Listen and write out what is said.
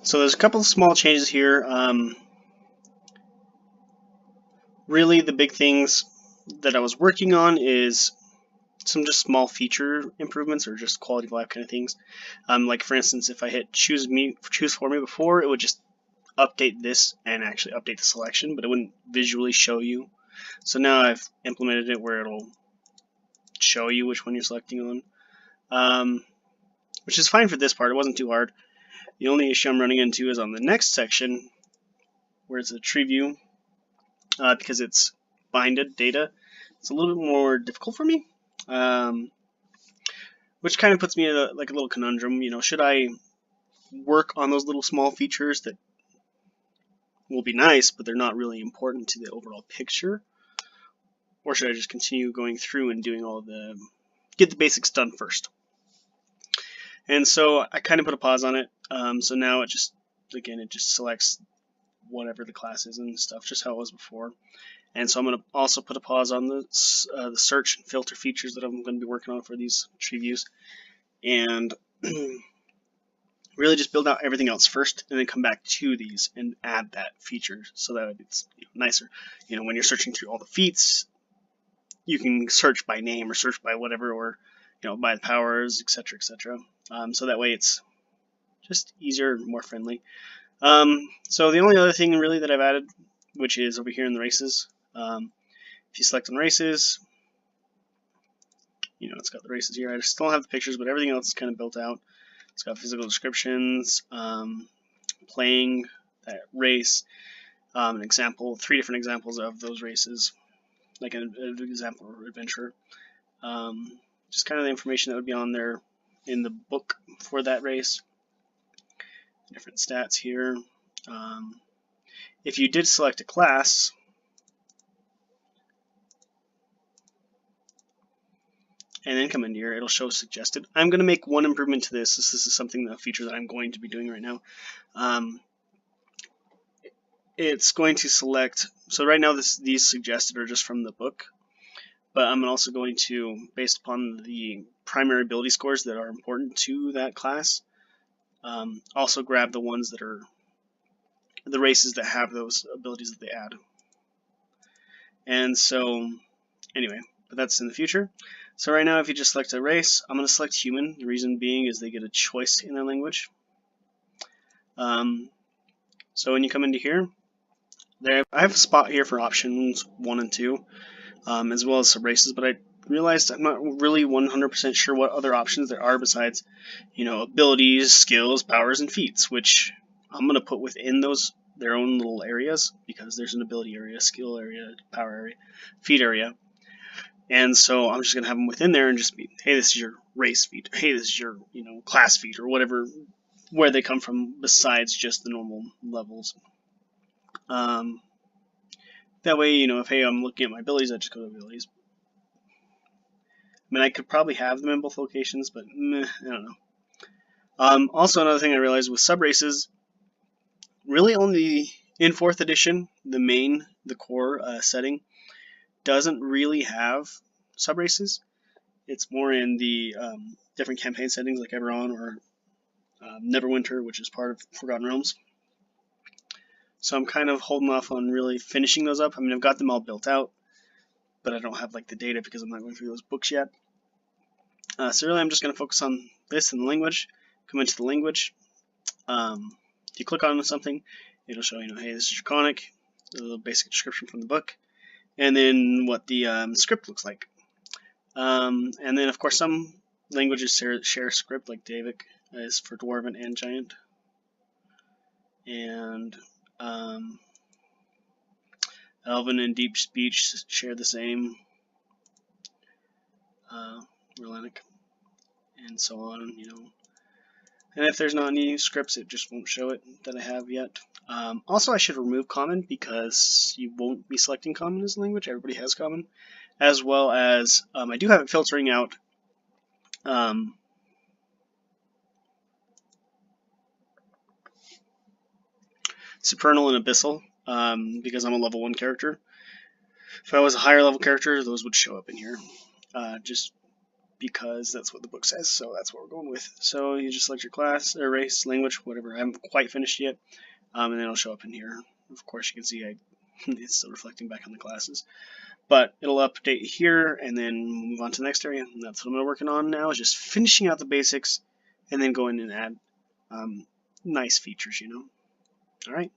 So there's a couple of small changes here. Really, the big things that I was working on is some just small feature improvements or just quality of life kind of things. Like for instance, if I hit choose for me before, it would just update this and actually update the selection, but it wouldn't visually show you. So now I've implemented it where it'll show you which one you're selecting on, which is fine for this part. It wasn't too hard. The only issue I'm running into is on the next section where it's a tree view, because it's binded data. It's a little bit more difficult for me, which kind of puts me in a little conundrum. Should I work on those little small features that will be nice, but they're not really important to the overall picture? Or should I just continue going through and doing get the basics done first? And so I kind of put a pause on it. So now it just selects whatever the class is and stuff, just how it was before. And so I'm going to also put a pause on the search and filter features that I'm going to be working on for these tree views, and really just build out everything else first, and then come back to these and add that feature so that it's nicer. When you're searching through all the feats, you can search by name or search by whatever, or by the powers, etc., etc. So that way it's just easier, more friendly. So the only other thing really that I've added, which is over here in the races, if you select on races, it's got the races here. I just don't have the pictures, but everything else is kind of built out. It's got physical descriptions, playing that race, an example, 3 different examples of those races, like an example or adventure. Just kind of the information that would be on there in the book for that race. Different stats here. If you did select a class, and then come into here, it'll show suggested. I'm going to make one improvement to this. This is a feature that I'm going to be doing right now. It's going to select, so right now these suggested are just from the book, but I'm also going to, based upon the primary ability scores that are important to that class, also grab the ones that are the races that have those abilities that they add. And so, anyway, but that's in the future. So right now, if you just select a race, I'm going to select human. The reason being is they get a choice in their language. So when you come into here, I have a spot here for options 1 and 2, as well as some races, but I realized I'm not really 100% sure what other options there are besides, abilities, skills, powers, and feats, which I'm going to put within their own little areas, because there's an ability area, skill area, power area, feat area. And so I'm just going to have them within there and just be, hey, this is your race feat. Hey, this is your, class feat, or whatever, where they come from besides just the normal levels. That way, if, hey, I'm looking at my abilities, I just go to abilities. I mean, I could probably have them in both locations, but I don't know. Also, another thing I realized with sub-races, really only in 4th edition, the core setting, doesn't really have sub-races. It's more in the different campaign settings like Eberron or Neverwinter, which is part of Forgotten Realms. So I'm kind of holding off on really finishing those up. I mean, I've got them all built out, but I don't have the data because I'm not going through those books yet. So really I'm just going to focus on this and the language. Come into the language. If you click on something, it'll show, hey, this is Draconic, a little basic description from the book, and then what the script looks like. And then, of course, some languages share script, like Davic is for Dwarven and Giant. And Elven and Deep Speech share the same. Relenic, and so on, And if there's not any scripts, it just won't show it that I have yet. Also, I should remove Common, because you won't be selecting Common as a language. Everybody has Common. As well as, I do have it filtering out Supernal and Abyssal, because I'm a level 1 character. If I was a higher level character, those would show up in here. Just because that's what the book says, so that's what we're going with. So you just select your class, or race, language, whatever. I haven't quite finished yet, and then it'll show up in here. Of course, you can see it's still reflecting back on the classes, but it'll update here, and then move on to the next area. And that's what I'm working on now, is just finishing out the basics, and then go in and add nice features, you know. All right.